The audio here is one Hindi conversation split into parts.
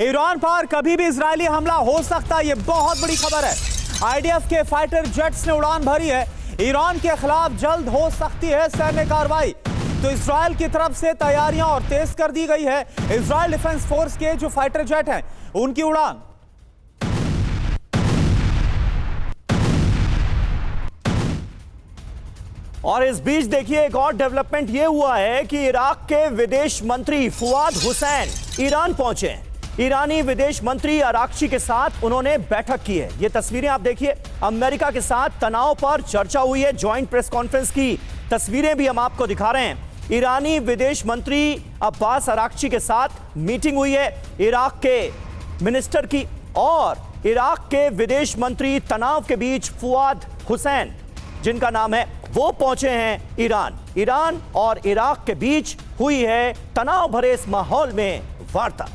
ईरान पर कभी भी इजरायली हमला हो सकता है, ये बहुत बड़ी खबर है। आईडीएफ के फाइटर जेट्स ने उड़ान भरी है। ईरान के खिलाफ जल्द हो सकती है सैन्य कार्रवाई, तो इजरायल की तरफ से तैयारियां और तेज कर दी गई है। इजरायल डिफेंस फोर्स के जो फाइटर जेट हैं उनकी उड़ान। और इस बीच देखिए एक और डेवलपमेंट यह हुआ है कि इराक के विदेश मंत्री फुआद हुसैन ईरान पहुंचे हैं। ईरानी विदेश मंत्री अराक्ची के साथ उन्होंने बैठक की है। ये तस्वीरें आप देखिए, अमेरिका के साथ तनाव पर चर्चा हुई है। ज्वाइंट प्रेस कॉन्फ्रेंस की तस्वीरें भी हम आपको दिखा रहे हैं। ईरानी विदेश मंत्री अब्बास अराक्ची के साथ मीटिंग हुई है इराक के मिनिस्टर की, और इराक के विदेश मंत्री तनाव के बीच फुआद हुसैन जिनका नाम है, वो पहुंचे हैं ईरान। ईरान और इराक के बीच हुई है तनाव भरे इस माहौल में वार्ता।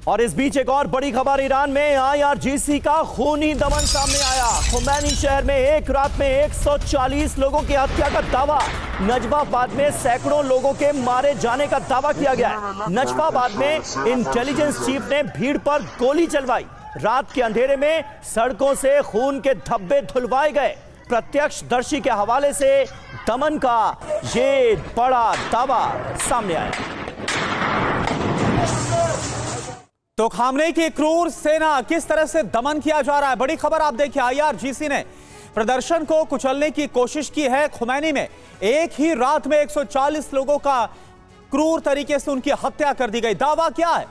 और इस बीच एक और बड़ी खबर, ईरान में आईआरजीसी का खूनी दमन सामने आया। खुमैनी शहर में एक रात में 140 लोगों की हत्या का दावा। नजफाबाद में सैकड़ों लोगों के मारे जाने का दावा किया गया है। नजफाबाद में इंटेलिजेंस चीफ ने भीड़ पर गोली चलवाई। रात के अंधेरे में सड़कों से खून के धब्बे धुलवाए गए। प्रत्यक्षदर्शी के हवाले से दमन का ये बड़ा दावा सामने आया। तो खामनेई की क्रूर सेना किस तरह से दमन किया जा रहा है, बड़ी खबर आप देखिए। आईआरजीसी ने प्रदर्शन को कुचलने की कोशिश की है। खुमैनी में एक ही रात में 140 लोगों का क्रूर तरीके से उनकी हत्या कर दी गई। दावा क्या है?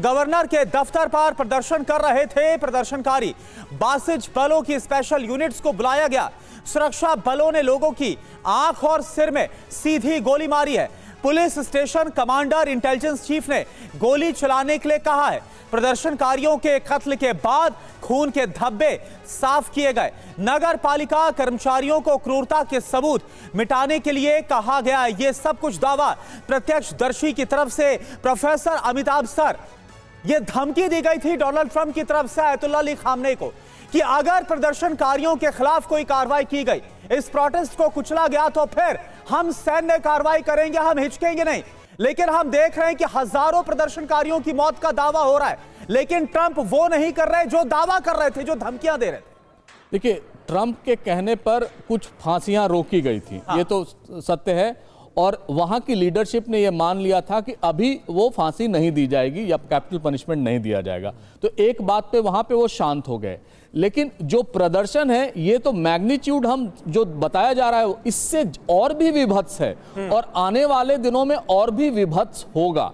गवर्नर के दफ्तर पर प्रदर्शन कर रहे थे प्रदर्शनकारी। बासिज बलों की स्पेशल यूनिट्स को बुलाया गया। सुरक्षा बलों ने लोगों की आंख और सिर में सीधी गोली मारी है। Police station commander intelligence chief ने गोली चलाने के लिए कहा है। प्रदर्शनकारियों के कत्ल के बाद खून के धब्बे साफ किए गए। नगर पालिका कर्मचारियों को क्रूरता के सबूत मिटाने के लिए कहा गया है। यह सब कुछ दावा प्रत्यक्षदर्शी की तरफ से प्रोफेसर अमिताभ सर, यह धमकी दी गई थी डोनाल्ड ट्रंप की तरफ से आयतुल्लाह अली खामनेई को कि अगर प्रदर्शनकारियों के खिलाफ कोई कार्रवाई की गई, इस प्रोटेस्ट को कुचला गया, तो फिर हम सैन्य कार्रवाई करेंगे, हम हिचकेंगे नहीं। लेकिन हम देख रहे हैं कि हजारों प्रदर्शनकारियों की मौत का दावा हो रहा है, लेकिन ट्रंप वो नहीं कर रहे जो दावा कर रहे थे, जो धमकियां दे रहे थे। देखिए, ट्रंप के कहने पर कुछ फांसियां रोकी गई थी, ये तो सत्य है। और वहां की लीडरशिप ने यह मान लिया था कि अभी वो फांसी नहीं दी जाएगी या कैपिटल पनिशमेंट नहीं दिया जाएगा। तो एक बात पे वहां पे वो शांत हो गए। लेकिन जो प्रदर्शन है, ये तो मैग्नीट्यूड हम जो बताया जा रहा है इससे और भी विभत्स है, और आने वाले दिनों में और भी विभत्स होगा।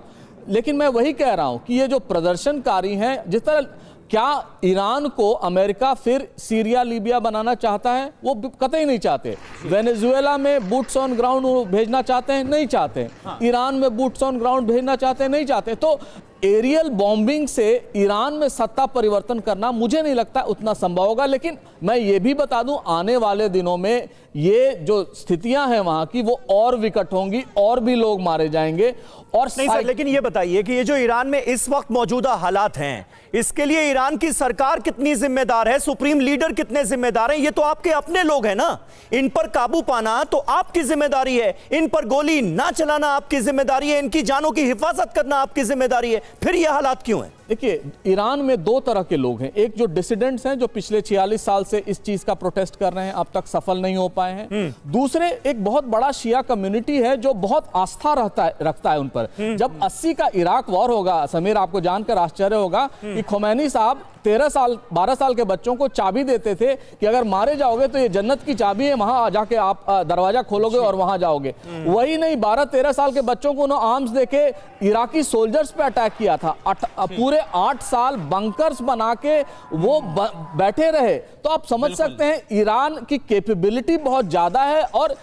लेकिन मैं वही कह रहा हूं कि ये जो प्रदर्शनकारी हैं, जिस तरह क्या ईरान को अमेरिका फिर सीरिया लीबिया बनाना चाहता है? वो कतई नहीं चाहते। वेनेजुएला में बूट्स ऑन ग्राउंड भेजना चाहते हैं? नहीं चाहते। ईरान में बूट्स ऑन ग्राउंड भेजना चाहते हैं? नहीं चाहते। तो एरियल बॉम्बिंग से ईरान में सत्ता परिवर्तन करना मुझे नहीं लगता उतना संभव होगा। लेकिन मैं ये भी बता दूं, आने वाले दिनों में ये जो स्थितियां हैं वहां की, वो और विकट होंगी, और भी लोग मारे जाएंगे। और नहीं सर, लेकिन ये बताइए कि ये जो ईरान में इस वक्त मौजूदा हालात हैं, इसके लिए ईरान की सरकार कितनी जिम्मेदार है? सुप्रीम लीडर कितने जिम्मेदार हैं? ये तो आपके अपने लोग हैं ना। इन पर काबू पाना तो आपकी जिम्मेदारी है, इन पर गोली ना चलाना आपकी जिम्मेदारी है, इनकी जानों की हिफाजत करना आपकी जिम्मेदारी है। फिर ये हालात क्यों हैं? देखिए, ईरान में दो तरह के लोग हैं। एक जो डिसिडेंट्स हैं, जो पिछले 46 साल से इस चीज का प्रोटेस्ट कर रहे हैं, अब तक सफल नहीं हो पाए हैं। दूसरे एक बहुत बड़ा शिया कम्युनिटी है जो बहुत आस्था रखता है उन पर। जब 80 का इराक वॉर होगा, समीर आपको जानकर आश्चर्य होगा कि खुमैनी साहब 12 साल के बच्चों को चाबी देते थे कि अगर मारे जाओगे तो ये जन्नत की चाबी है, वहां जाके आप दरवाजा खोलोगे और वहां जाओगे। वही नहीं, 12-13 साल के बच्चों को उन्होंने आर्म्स देके इराकी सोल्जर्स पे अटैक किया था। पूरे 8 साल बंकर्स बना के वो बैठे रहे। तो आप समझ सकते हैं ईरान की कैपेबिलिटी बहुत ज्यादा है। और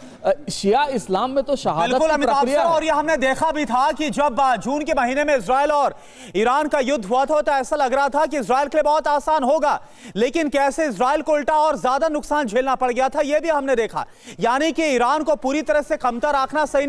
शिया इस्लाम में तो शहादत की प्रक्रिया है। और ये हमने देखा भी था कि जब जून के महीने में इजराइल और ईरान का युद्ध हुआ था, तो ऐसा लग रहा था कि इजराइल के लिए बहुत आसान होगा, लेकिन कैसे इजराइल को उल्टा और ज्यादा नुकसान झेलना पड़ गया था, यह भी हमने देखा। यानी कि ईरान को पूरी तरह से कमतर आंकना सही नहीं।